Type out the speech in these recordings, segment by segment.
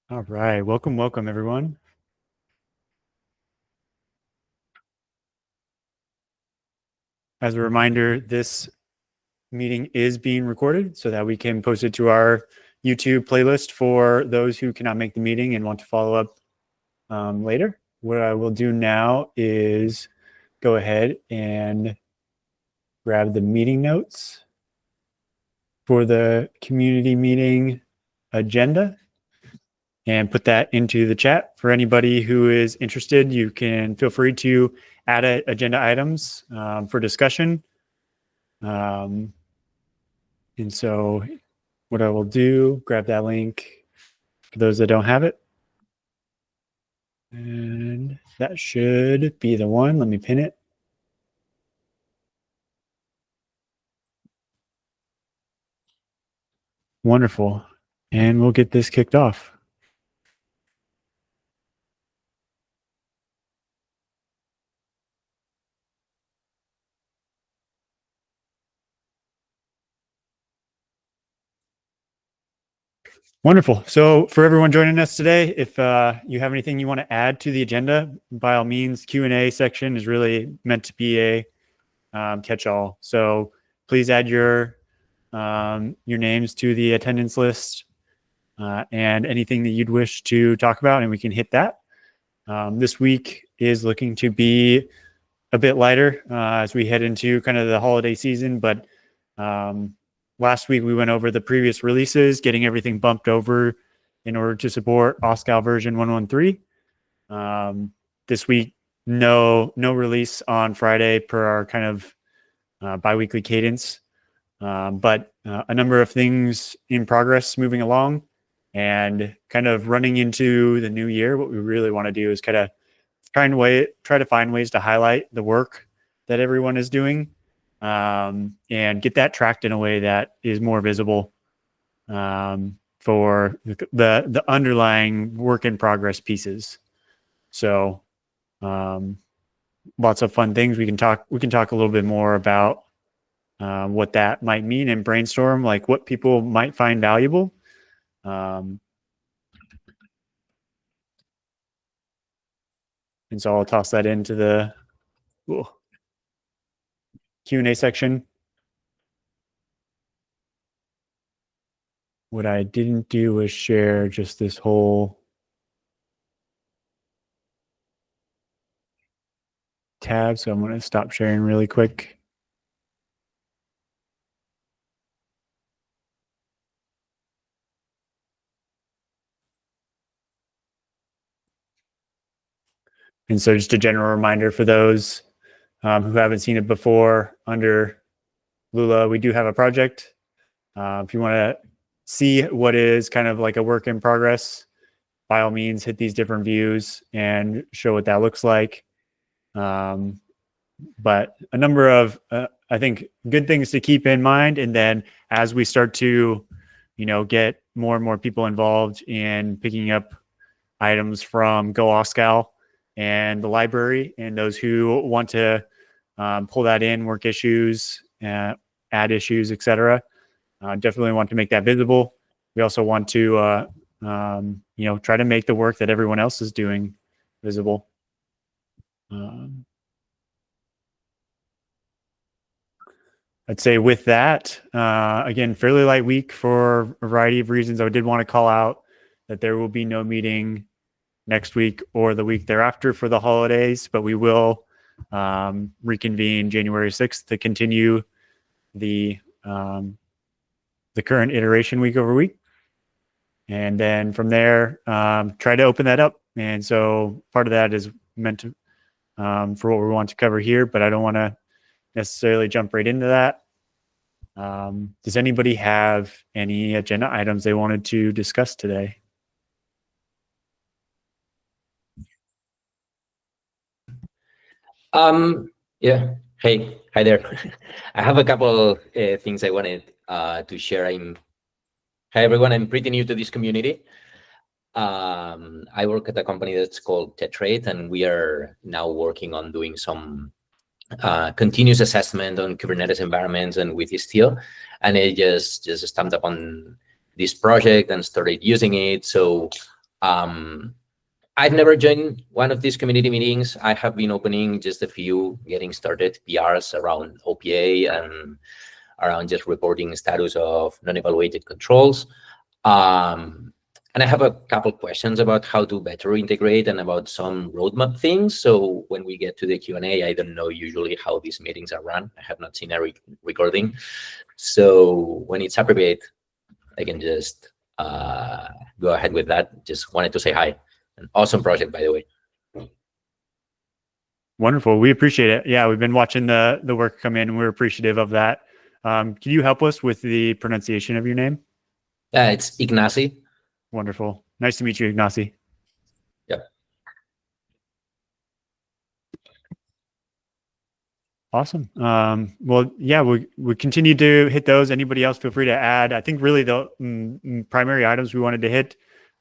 All right, welcome everyone. As a reminder, this meeting is being recorded so that we can post it to our YouTube playlist for those who cannot make the meeting and want to follow up later. What I will do now is go ahead and grab the meeting notes for the community meeting agenda and put that into the chat. For anybody who is interested, you can feel free to add agenda items for discussion. And so what I will do, grab that link for those that don't have it. And that should be the one. Let me pin it. Wonderful. And we'll get this kicked off. Wonderful. So for everyone joining us today, if you have anything you want to add to the agenda, by all means, Q&A section is really meant to be a catch-all. So please add your names to the attendance list and anything that you'd wish to talk about, and we can hit that. This week is looking to be a bit lighter as we head into kind of the holiday season, but last week we went over the previous releases, getting everything bumped over in order to support OSCAL version 113. This week, no release on Friday per our kind of biweekly cadence, but a number of things in progress moving along and kind of running into the new year. What we really want to do is kind of try to find ways to highlight the work that everyone is doing and get that tracked in a way that is more visible for the underlying work in progress pieces. So lots of fun things. We can talk a little bit more about what that might mean and brainstorm like what people might find valuable. And so I'll toss that into the Q&A section. What I didn't do was share just this whole tab, so I'm going to stop sharing really quick. And so just a general reminder for those who haven't seen it before, under Lula, we do have a project. If you want to see what is kind of like a work in progress, by all means, hit these different views and show what that looks like. But a number of, I think, good things to keep in mind. And then as we start to, get more and more people involved in picking up items from GoOSCAL and the library, and those who want to pull that in, work issues, add issues, etc. Definitely want to make that visible. We also want to, try to make the work that everyone else is doing visible. I'd say with that, again, fairly light week for a variety of reasons. I did want to call out that there will be no meeting next week or the week thereafter for the holidays, but we will reconvene January 6th to continue the current iteration week over week. And then from there, try to open that up. And so part of that is meant to, for what we want to cover here, but I don't want to necessarily jump right into that. Does anybody have any agenda items they wanted to discuss today? Yeah. Hey, hi there. I have a couple of things I wanted to share. Hi everyone. I'm pretty new to this community. I work at a company that's called Tetrate, and we are now working on doing some continuous assessment on Kubernetes environments and with Istio. And I just stamped up on this project and started using it. So I've never joined one of these community meetings. I have been opening just a few, getting started PRs around OPA and around just reporting status of non-evaluated controls. And I have a couple questions about how to better integrate and about some roadmap things. So when we get to the Q&A, I don't know usually how these meetings are run. I have not seen a recording. So when it's appropriate, I can just go ahead with that. Just wanted to say hi. An awesome project, by the way. Wonderful. We appreciate it. Yeah, we've been watching the work come in. We're appreciative of that. Can you help us with the pronunciation of your name? It's Ignacy. Wonderful. Nice to meet you, Ignacy. Yep. Awesome. Well, yeah, we continue to hit those. Anybody else, feel free to add. I think really the primary items we wanted to hit,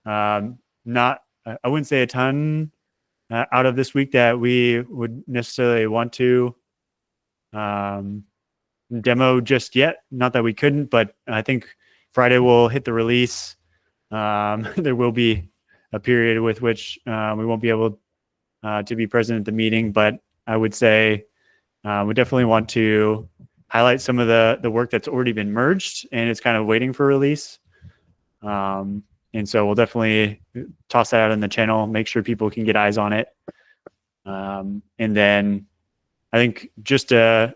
not, I wouldn't say a ton out of this week that we would necessarily want to demo just yet. Not that we couldn't, but I think Friday we'll hit the release. There will be a period with which we won't be able to be present at the meeting, but I would say we definitely want to highlight some of the work that's already been merged and it's kind of waiting for release. And so we'll definitely toss that out in the channel, make sure people can get eyes on it. And then I think just to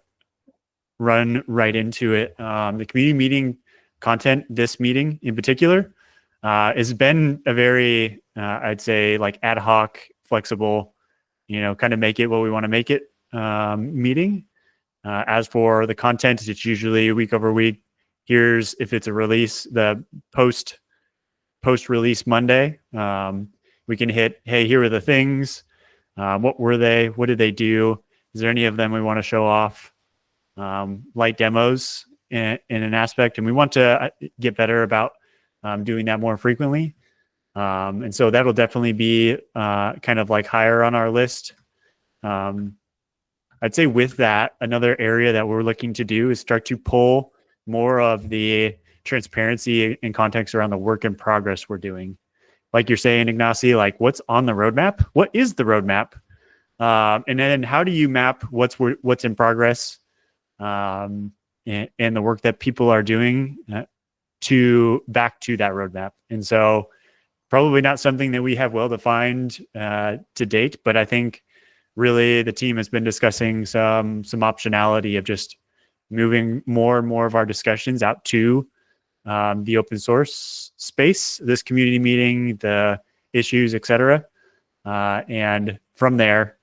run right into it, the community meeting content, this meeting in particular, has been a very, I'd say, like ad hoc, flexible, kind of make it what we want to make it meeting. As for the content, it's usually week over week. Here's, if it's a release, the post-release Monday. We can hit, hey, here are the things. What were they? What did they do? Is there any of them we want to show off? Light demos in an aspect, and we want to get better about doing that more frequently. And so that'll definitely be kind of like higher on our list. I'd say with that, another area that we're looking to do is start to pull more of the transparency and context around the work in progress we're doing. Like you're saying, Ignacy, like what's on the roadmap? What is the roadmap? And then how do you map what's in progress and the work that people are doing back to that roadmap? And so probably not something that we have well defined to date, but I think really the team has been discussing some optionality of just moving more and more of our discussions out to the open source space, this community meeting, the issues, etc. And from there,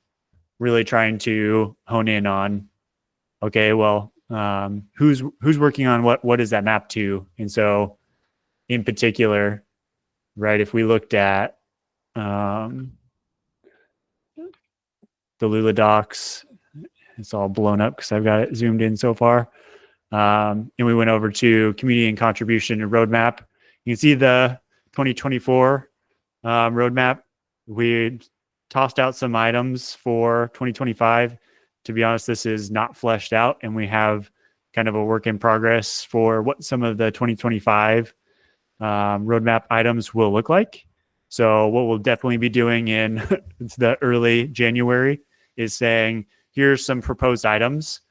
really trying to hone in on, okay, well, who's working on what is that map to? And so in particular, right, if we looked at the Lula docs, it's all blown up because I've got it zoomed in so far. And we went over to community and contribution and roadmap. You can see the 2024 roadmap. We tossed out some items for 2025. To be honest, this is not fleshed out, and we have kind of a work in progress for what some of the 2025 roadmap items will look like. So what we'll definitely be doing in the early January is saying, here's some proposed items.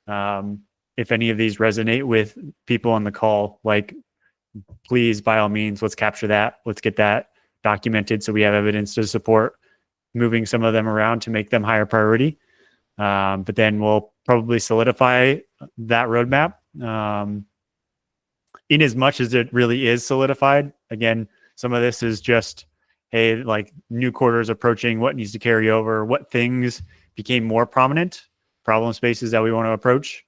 If any of these resonate with people on the call, like, please, by all means, let's capture that. Let's get that documented so we have evidence to support moving some of them around to make them higher priority. But then we'll probably solidify that roadmap in as much as it really is solidified. Again, some of this is just, hey, like new quarters approaching, what needs to carry over, what things became more prominent, problem spaces that we want to approach.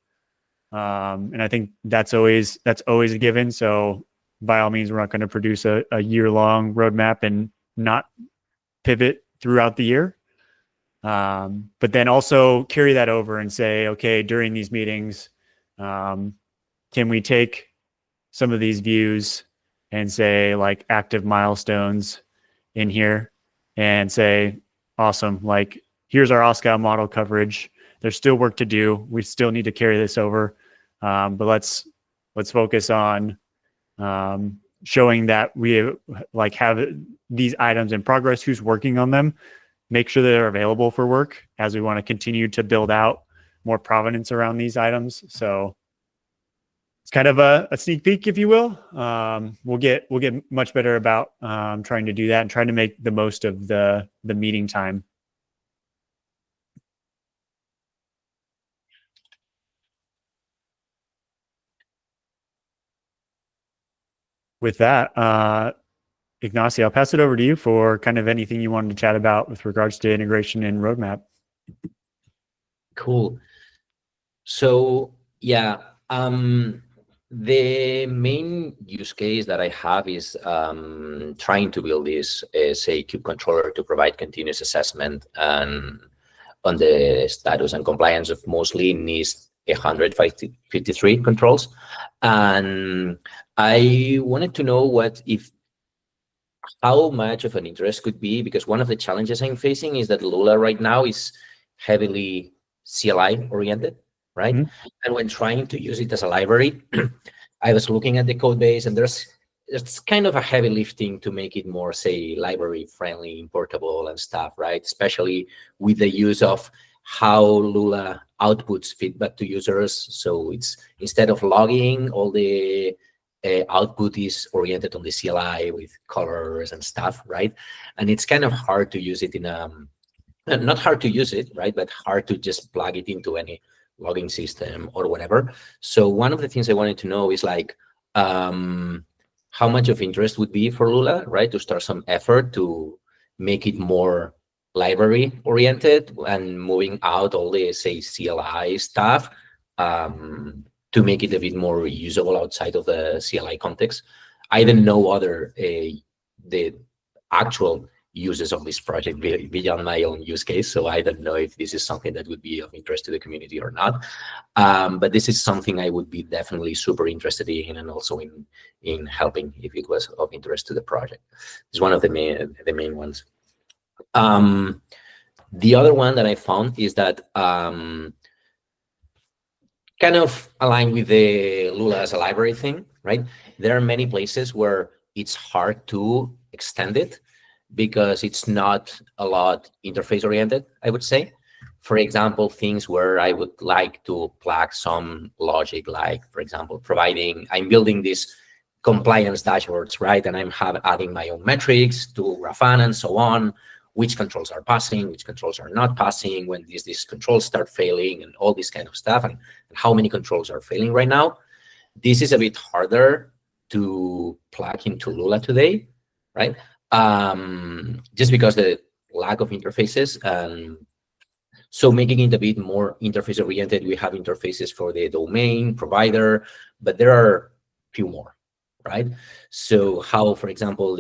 And I think that's always a given. So by all means, we're not going to produce a year-long roadmap and not pivot throughout the year. But then also carry that over and say, okay, during these meetings, can we take some of these views and say like active milestones in here and say, awesome, like here's our OSCA model coverage. There's still work to do. We still need to carry this over. But let's focus on showing that we like have these items in progress, who's working on them, make sure they're available for work as we want to continue to build out more provenance around these items. So it's kind of a sneak peek, if you will. We'll get much better about trying to do that and trying to make the most of the meeting time. With that, Ignacio, I'll pass it over to you for kind of anything you wanted to chat about with regards to integration and roadmap. Cool. So yeah, the main use case that I have is trying to build this, say, kube controller to provide continuous assessment and on the status and compliance of mostly NIST 153 controls. And I wanted to know how much of an interest could be, because one of the challenges I'm facing is that Lula right now is heavily CLI oriented, right? Mm-hmm. And when trying to use it as a library, I was looking at the code base, and it's kind of a heavy lifting to make it more, say, library friendly, importable and stuff, right? Especially with the use of how Lula outputs feedback to users. So it's, instead of logging, all the output is oriented on the CLI with colors and stuff, right? And it's kind of hard to use it in not hard to use it, right? But hard to just plug it into any logging system or whatever. So one of the things I wanted to know is like, how much of interest would be for Lula, right? To start some effort to make it more library oriented and moving out all the, say, CLI stuff, to make it a bit more usable outside of the CLI context. I didn't know other the actual uses of this project beyond my own use case, so I don't know if this is something that would be of interest to the community or not. But this is something I would be definitely super interested in, and also in helping if it was of interest to the project. It's one of the main ones. The other one that I found is that kind of aligned with the Lula as a library thing, right? There are many places where it's hard to extend it because it's not a lot interface oriented, I would say. For example, things where I would like to plug some logic, like, for example, I'm building these compliance dashboards, right? And I'm adding my own metrics to Grafana and so on, which controls are passing, which controls are not passing, when these controls start failing, and all this kind of stuff, and how many controls are failing right now. This is a bit harder to plug into Lula today, right? Just because the lack of interfaces. So making it a bit more interface oriented, we have interfaces for the domain provider, but there are few more, right? So how, for example,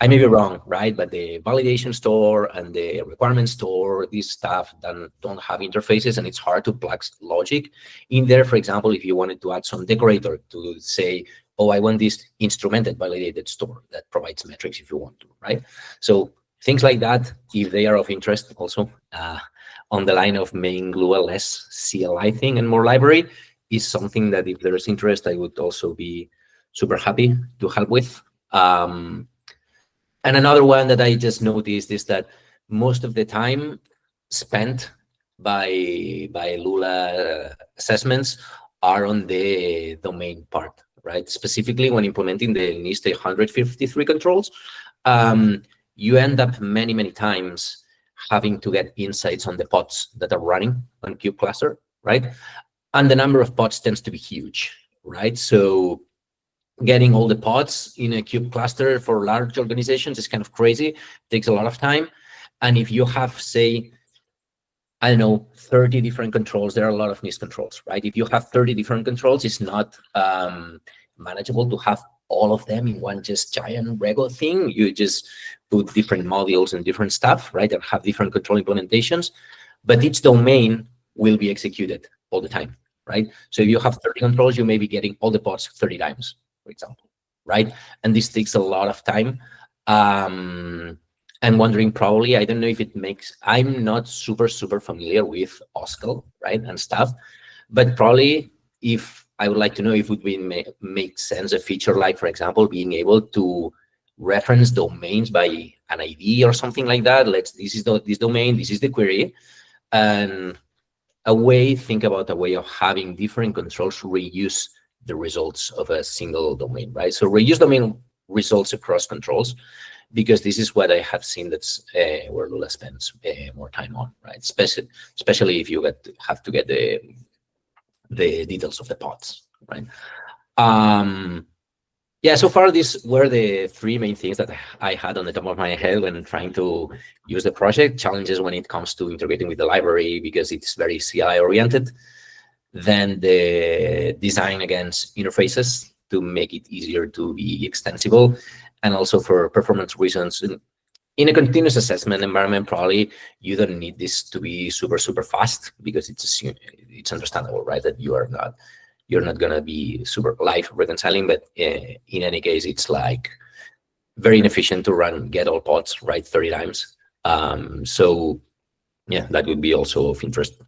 I may be wrong, right? But the validation store and the requirement store, this stuff don't have interfaces, and it's hard to plug logic in there. For example, if you wanted to add some decorator to say, oh, I want this instrumented validated store that provides metrics if you want to, right? So things like that, if they are of interest also, on the line of making Lua less CLI thing and more library, is something that if there's interest, I would also be super happy to help with. And another one that I just noticed is that most of the time spent by Lula assessments are on the domain part, right? Specifically when implementing the NIST 153 controls, you end up many times having to get insights on the pods that are running on Kube cluster, right? And the number of pods tends to be huge, right? So getting all the pods in a Kube cluster for large organizations is kind of crazy. It takes a lot of time. And if you have, say, I don't know, 30 different controls, there are a lot of NIST controls, right? If you have 30 different controls, it's not manageable to have all of them in one just giant Rego thing. You just put different modules and different stuff, right? And have different control implementations, but each domain will be executed all the time, right? So if you have 30 controls, you may be getting all the pods 30 times, for example, right? And this takes a lot of time. I'm wondering, probably, I don't know if it makes, I'm not super familiar with OSCL, right, and stuff, but probably if I would like to know if it would be make sense a feature like, for example, being able to reference domains by an ID or something like that. This is this domain, this is the query, and think about a way of having different controls reuse the results of a single domain, right? So reuse domain results across controls, because this is what I have seen that's where Lula spends more time on, right? Especially if you have to get the details of the pods, right? Yeah, so far these were the three main things that I had on the top of my head when trying to use the project. Challenges when it comes to integrating with the library because it's very CI oriented. Then the design against interfaces to make it easier to be extensible. And also for performance reasons, in a continuous assessment environment, probably you don't need this to be super, super fast because it's understandable, right? That you're not going to be super live reconciling, but in any case, it's like very inefficient to run get all pods, right, 30 times. So yeah, that would be also of interest.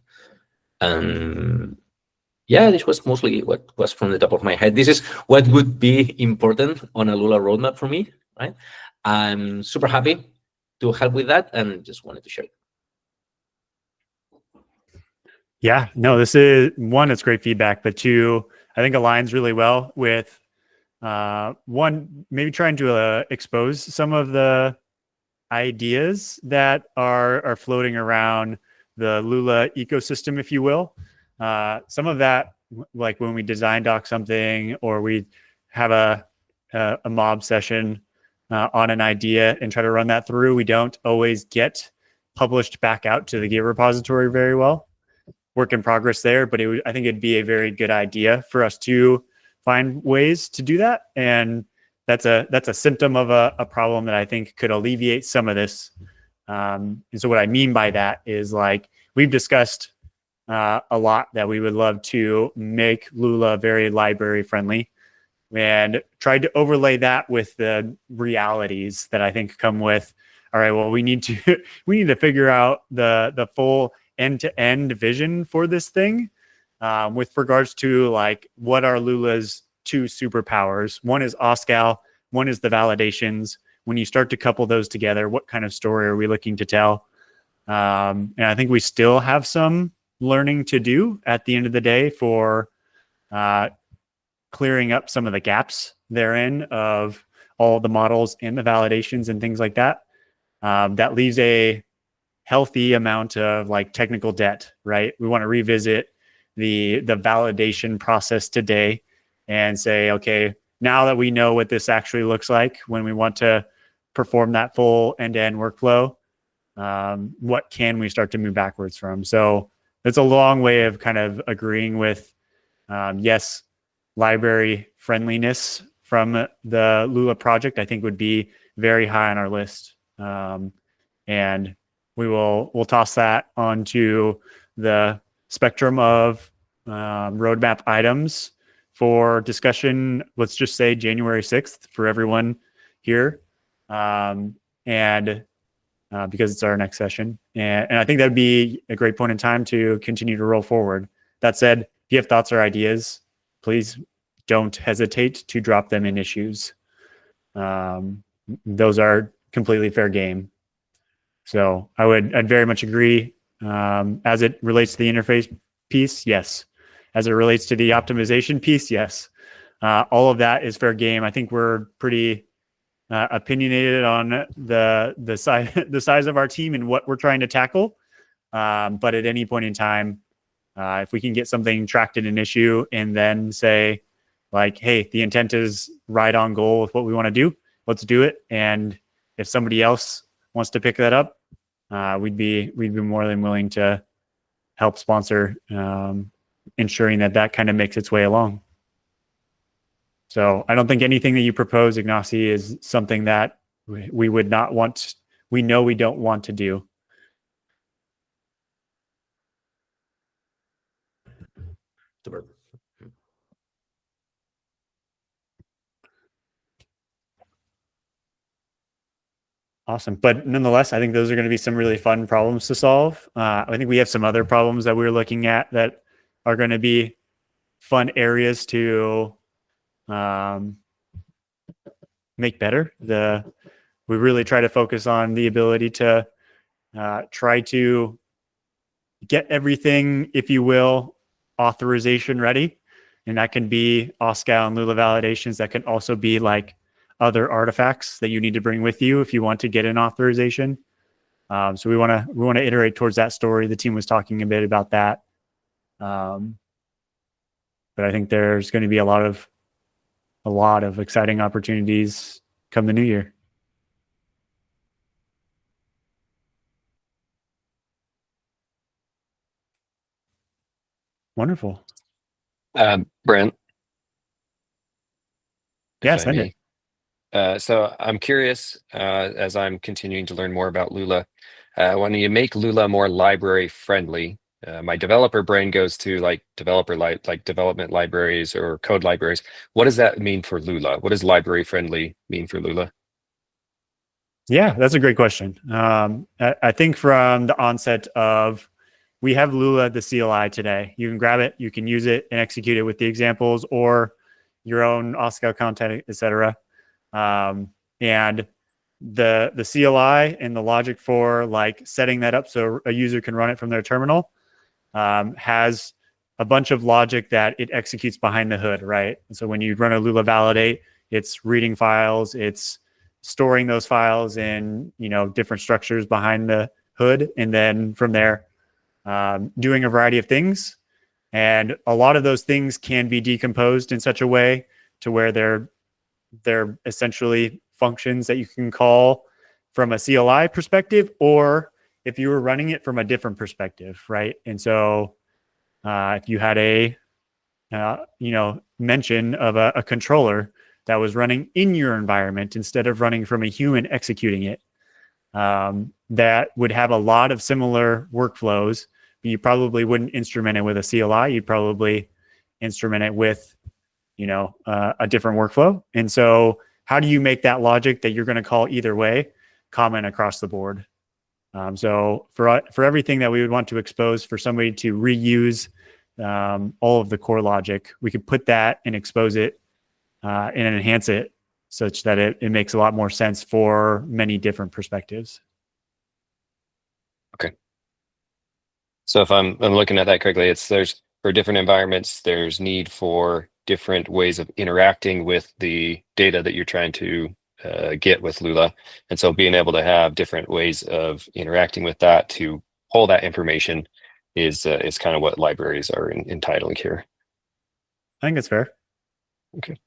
Yeah, this was mostly what was from the top of my head. This is what would be important on a Lula roadmap for me, right? I'm super happy to help with that and just wanted to share it. Yeah, no, this is one, it's great feedback, but two, I think aligns really well with one, maybe trying to expose some of the ideas that are floating around the Lula ecosystem, if you will. Some of that, like when we design doc something or we have a mob session on an idea and try to run that through, we don't always get published back out to the Git repository very well. Work in progress there, but I think it'd be a very good idea for us to find ways to do that. And that's a symptom of a problem that I think could alleviate some of this. And so what I mean by that is, like, we've discussed a lot that we would love to make Lula very library friendly, and tried to overlay that with the realities that I think come with, all right, well, we need to figure out the full end-to-end vision for this thing, with regards to, like, what are Lula's two superpowers. One is OSCAL, one is the validations. When you start to couple those together, what kind of story are we looking to tell? And I think we still have some learning to do at the end of the day for clearing up some of the gaps therein of all the models and the validations and things like that. That leaves a healthy amount of, like, technical debt, right? We want to revisit the validation process today and say, okay, now that we know what this actually looks like when we want to perform that full end-to-end workflow, what can we start to move backwards from? So it's a long way of kind of agreeing with, yes, library friendliness from the Lula project, I think, would be very high on our list. And we'll toss that onto the spectrum of roadmap items for discussion. Let's just say January 6th for everyone here. And because it's our next session. And I think that'd be a great point in time to continue to roll forward. That said, if you have thoughts or ideas, please don't hesitate to drop them in issues. Those are completely fair game. So I'd very much agree. As it relates to the interface piece, yes. As it relates to the optimization piece, yes. All of that is fair game. I think we're pretty opinionated on the size of our team and what we're trying to tackle. But at any point in time, if we can get something tracked in an issue and then say, like, hey, the intent is right on goal with what we want to do, let's do it. And if somebody else wants to pick that up, we'd be more than willing to help sponsor, ensuring that kind of makes its way along. So I don't think anything that you propose, Ignacy, is something that we would not want. We know we don't want to do. Super. Awesome. But nonetheless, I think those are going to be some really fun problems to solve. I think we have some other problems that we're looking at that are going to be fun areas to make better. We really try to focus on the ability to try to get everything, if you will, authorization ready. And that can be OSCAL and Lula validations. That can also be like other artifacts that you need to bring with you if you want to get an authorization. So we want to iterate towards that story. The team was talking a bit about that. But I think there's going to be a lot of exciting opportunities come the new year. Wonderful. Brent, Yeah, if I send it. may. So I'm curious, as I'm continuing to learn more about Lula, when you make Lula more library friendly, my developer brain goes to like development libraries or code libraries. What does that mean for Lula? What does library friendly mean for Lula? Yeah, that's a great question. I think from the onset of, we have Lula, the CLI today. You can grab it, you can use it and execute it with the examples or your own OSCAL content, etc. And the CLI and the logic for like setting that up so a user can run it from their terminal has a bunch of logic that it executes behind the hood, right? And so when you run a Lula validate, it's reading files, it's storing those files in different structures behind the hood, and then from there doing a variety of things. And a lot of those things can be decomposed in such a way to where they're essentially functions that you can call from a CLI perspective, or if you were running it from a different perspective, right? And so if you had a mention of a controller that was running in your environment instead of running from a human executing it, that would have a lot of similar workflows, but you probably wouldn't instrument it with a CLI. You'd probably instrument it with a different workflow. And so how do you make that logic that you're going to call either way common across the board? So for everything that we would want to expose for somebody to reuse all of the core logic, we could put that and expose it and enhance it such that it makes a lot more sense for many different perspectives. Okay. So if I'm looking at that correctly, there's for different environments, there's need for different ways of interacting with the data that you're trying to get with Lula. And so being able to have different ways of interacting with that to pull that information is kind of what libraries are entitling here. I think it's fair. Okay.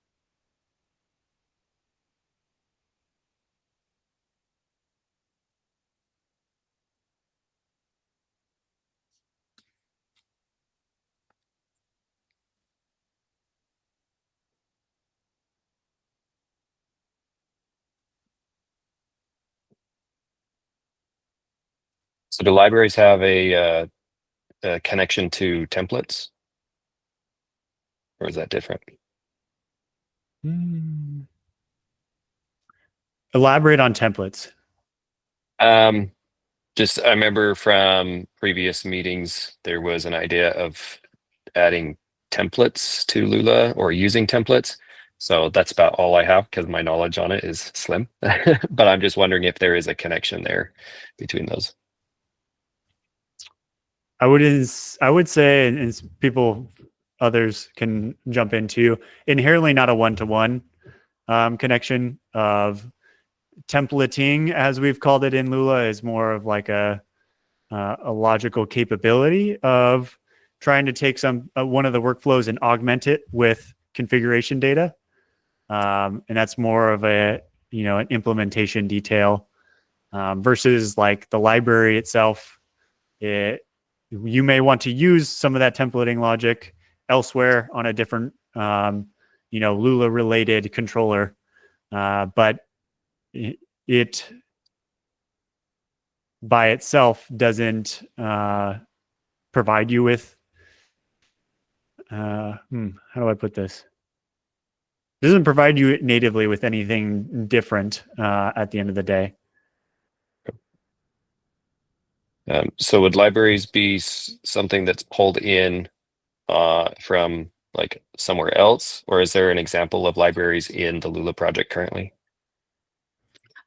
So do libraries have a connection to templates, or is that different? Elaborate on templates. Just I remember from previous meetings, there was an idea of adding templates to Lula or using templates. So that's about all I have because my knowledge on it is slim. But I'm just wondering if there is a connection there between those. I would say, and others can jump into, inherently not a one-to-one connection of templating, as we've called it in Lula, is more of like a logical capability of trying to take one of the workflows and augment it with configuration data, and that's more of an implementation detail versus like the library itself. You may want to use some of that templating logic elsewhere on a different Lula related controller, but it by itself doesn't provide you with how do I put this? It doesn't provide you natively with anything different at the end of the day. So would libraries be something that's pulled in from like somewhere else, or is there an example of libraries in the Lula project currently?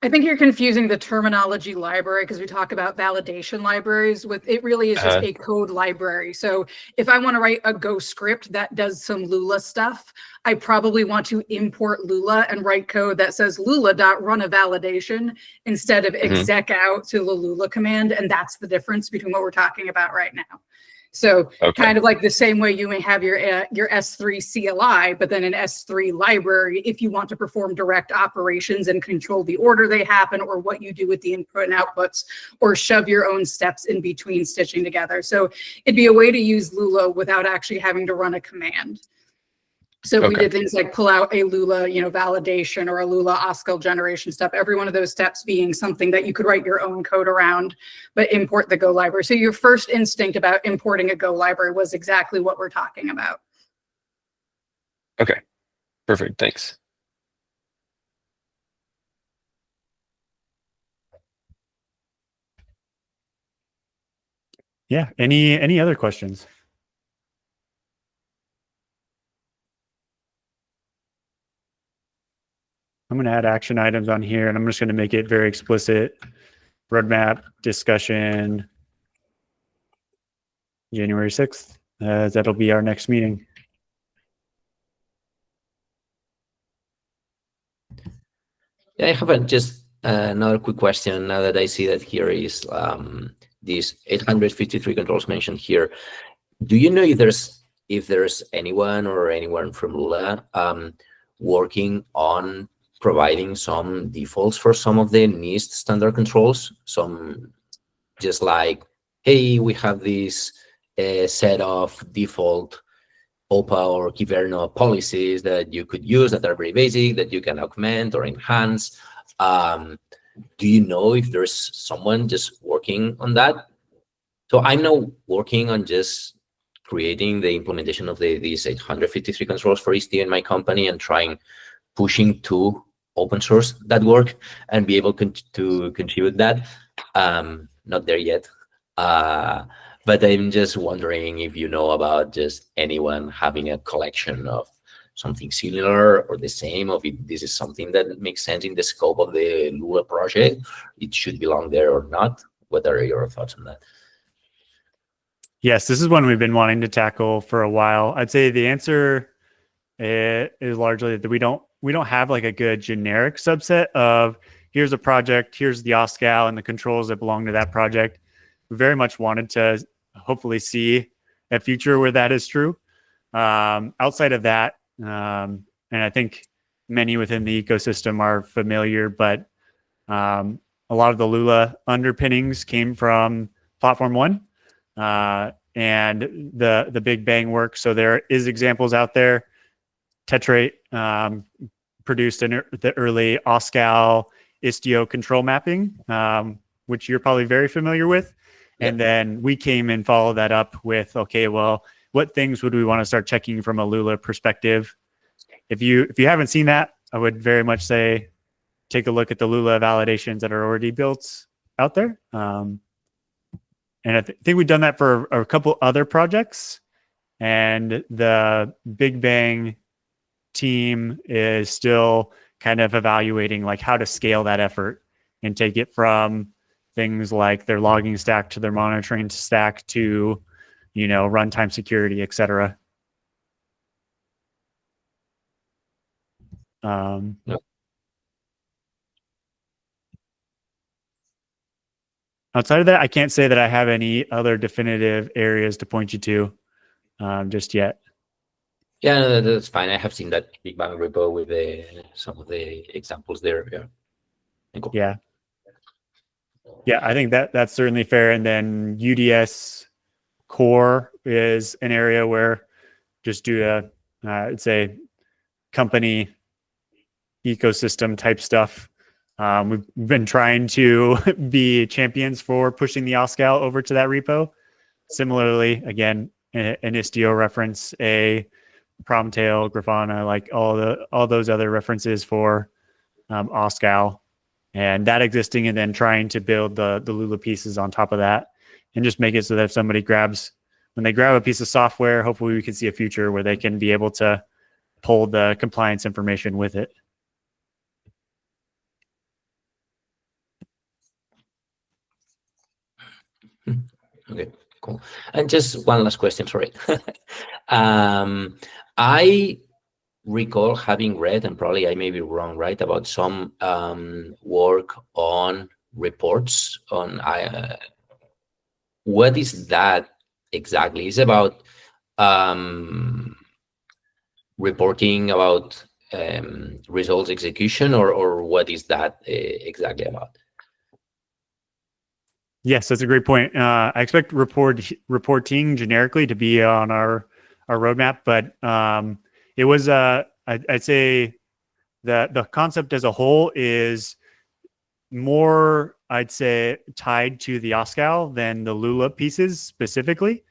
I think you're confusing the terminology library because we talk about validation libraries with it really is just a code library. So if I want to write a Go script that does some Lula stuff, I probably want to import Lula and write code that says Lula.run a validation instead of exec out to the Lula command. And that's the difference between what we're talking about right now. So kind of like the same way you may have your S3 CLI, but then an S3 library, if you want to perform direct operations and control the order they happen or what you do with the input and outputs or shove your own steps in between stitching together. So it'd be a way to use Lula without actually having to run a command. So we did things like pull out a Lula, validation or a Lula OSCAL generation step, every one of those steps being something that you could write your own code around, but import the Go library. So your first instinct about importing a Go library was exactly what we're talking about. Okay, perfect, thanks. Yeah, any other questions? I'm going to add action items on here, and I'm just going to make it very explicit. Roadmap discussion, January 6th. That'll be our next meeting. Yeah, I have just another quick question now that I see that here is these 853 controls mentioned here. Do you know if there's anyone from Lula working on providing some defaults for some of the NIST standard controls? Some just like, hey, we have this set of default OPA or Kyverno policies that you could use that are very basic, that you can augment or enhance. Do you know if there's someone just working on that? So I'm now working on just creating the implementation of these 853 controls for Istio in my company and pushing to open source that work and be able to contribute that. Not there yet. But I'm just wondering if you know about just anyone having a collection of something similar or the same, or if this is something that makes sense in the scope of the Lula project, it should belong there or not. What are your thoughts on that? Yes, this is one we've been wanting to tackle for a while. I'd say the answer is largely that we don't have like a good generic subset of here's a project, here's the OSCAL and the controls that belong to that project. We very much wanted to hopefully see a future where that is true. Outside of that, and I think many within the ecosystem are familiar, but a lot of the Lula underpinnings came from Platform One and the Big Bang work. So there is examples out there. Tetrate produced the early OSCAL Istio control mapping, which you're probably very familiar with. Yep. And then we came and followed that up with, okay, well, what things would we want to start checking from a Lula perspective? If you haven't seen that, I would very much say take a look at the Lula validations that are already built out there. And I think we've done that for a couple other projects. And the Big Bang team is still kind of evaluating like how to scale that effort and take it from things like their logging stack to their monitoring stack to, runtime security, et cetera. Yep. Outside of that, I can't say that I have any other definitive areas to point you to just yet. Yeah, no, that's fine. I have seen that Big Bang repo with some of the examples there. Yeah. Cool. Yeah. Yeah, I think that's certainly fair. And then UDS core is an area where just due to, I'd say, company ecosystem type stuff, we've been trying to be champions for pushing the OSCAL over to that repo. Similarly, again, an Istio reference, a Promtail, Grafana, like all those other references for OSCAL, and that existing, and then trying to build the Lula pieces on top of that, and just make it so that if somebody grabs when they grab a piece of software, hopefully we can see a future where they can be able to pull the compliance information with it. Okay, cool. And just one last question, sorry. I recall having read, and probably I may be wrong, right, about some work on reports on what is that exactly? Is about reporting about results execution, or what is that exactly about? Yes, that's a great point. I expect reporting generically to be on our roadmap, but it was I'd say that the concept as a whole is more, I'd say, tied to the OSCAL than the Lula pieces specifically,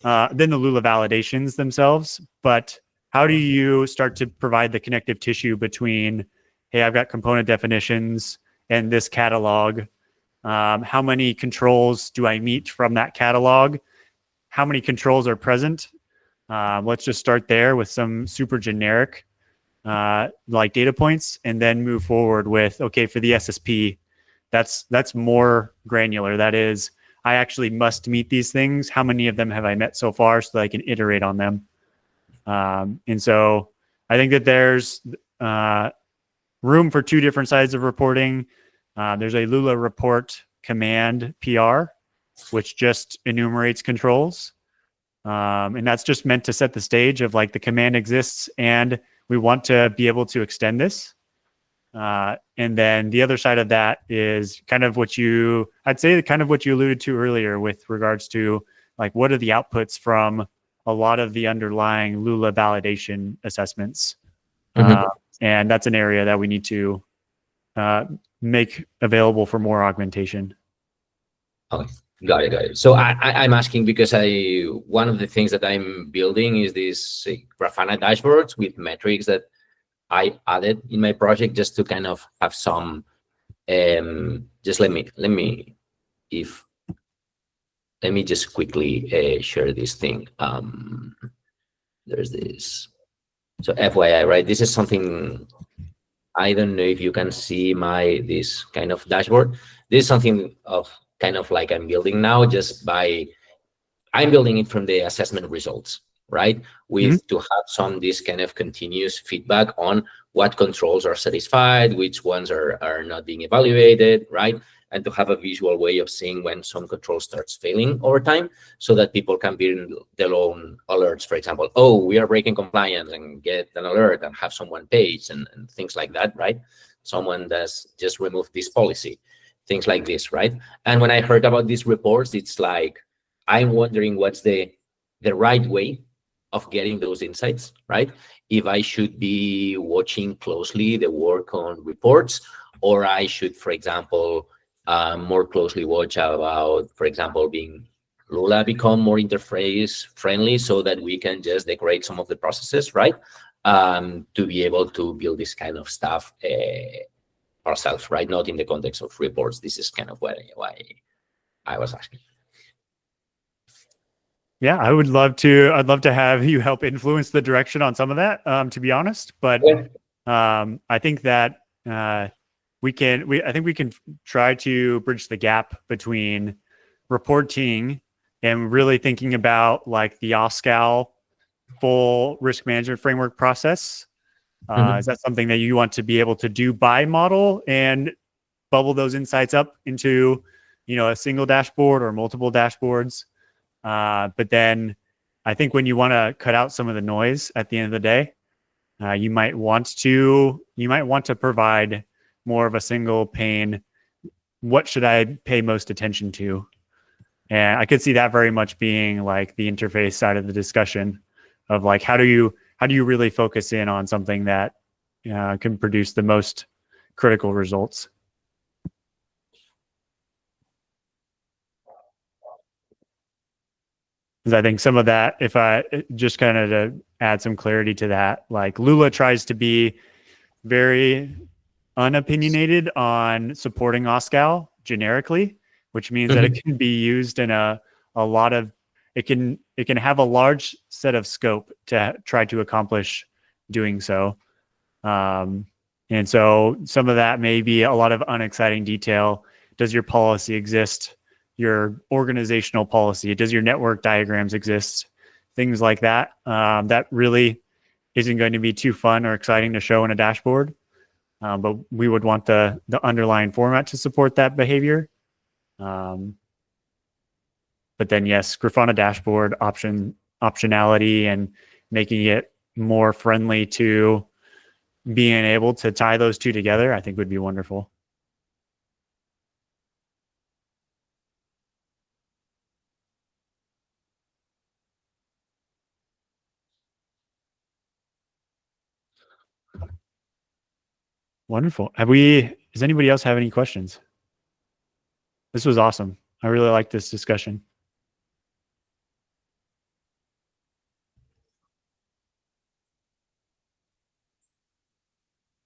than the Lula validations themselves. But how do you start to provide the connective tissue between, hey, I've got component definitions and this catalog. How many controls do I meet from that catalog? How many controls are present? Let's just start there with some super generic like data points, and then move forward with, okay, for the SSP, that's more granular. That is, I actually must meet these things. How many of them have I met so far, so that I can iterate on them? And so I think that there's room for two different sides of reporting. There's a Lula report command PR, which just enumerates controls. And that's just meant to set the stage of like the command exists and we want to be able to extend this. And then the other side of that is kind of what I'd say kind of what you alluded to earlier with regards to like, what are the outputs from a lot of the underlying Lula validation assessments? And that's an area that we need to make available for more augmentation. Okay, got it. So I'm asking because one of the things that I'm building is this Grafana dashboards with metrics that I added in my project just to kind of have some. Just let me just quickly share this thing. There's this. So FYI, right? This is something. I don't know if you can see this kind of dashboard. This is something of kind of like I'm building now, I'm building it from the assessment results, right? With to have this kind of continuous feedback on what controls are satisfied, which ones are not being evaluated, right? And to have a visual way of seeing when some control starts failing over time, so that people can build their own alerts. For example, oh, we are breaking compliance, and get an alert and have someone page and things like that, right? Someone does just remove this policy, things like this, right? And when I heard about these reports, it's like, I'm wondering what's the right way of getting those insights, right? If I should be watching closely the work on reports, or I should, for example, more closely watch about, for example, Lula become more interface friendly, so that we can just decorate some of the processes, right? To be able to build this kind of stuff ourselves, right? Not in the context of reports. This is kind of why I was asking. Yeah, I'd love to have you help influence the direction on some of that, to be honest. But I think that I think we can try to bridge the gap between reporting and really thinking about like the OSCAL full risk management framework process. Is that something that you want to be able to do by model and bubble those insights up into, a single dashboard or multiple dashboards? But then I think when you want to cut out some of the noise at the end of the day, you might want to provide more of a single pane. What should I pay most attention to? And I could see that very much being like the interface side of the discussion of like, how do you really focus in on something that can produce the most critical results? Because I think some of that, if I just kind of to add some clarity to that, like Lula tries to be very unopinionated on supporting OSCAL generically, which means that it can be used in a lot of it can have a large set of scope to try to accomplish doing so. And so some of that may be a lot of unexciting detail. Does your policy exist? Your organizational policy? Does your network diagrams exist? Things like that. That really isn't going to be too fun or exciting to show in a dashboard. But we would want the underlying format to support that behavior. But then yes, Grafana dashboard optionality and making it more friendly to being able to tie those two together, I think would be wonderful. Wonderful. Does anybody else have any questions? This was awesome. I really like this discussion.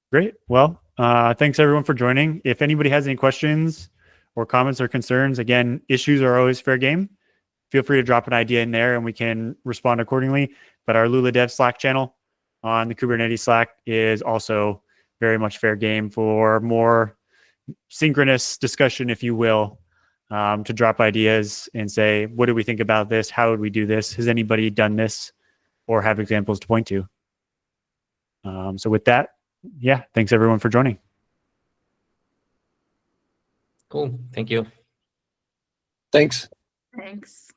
Great. Well, thanks everyone for joining. If anybody has any questions or comments or concerns, again, issues are always fair game. Feel free to drop an idea in there and we can respond accordingly. But our Lula-dev Slack channel on the Kubernetes Slack is also very much fair game for more synchronous discussion, if you will, to drop ideas and say, what do we think about this? How would we do this? Has anybody done this or have examples to point to? So with that, yeah, thanks everyone for joining. Cool. Thank you. Thanks. Thanks.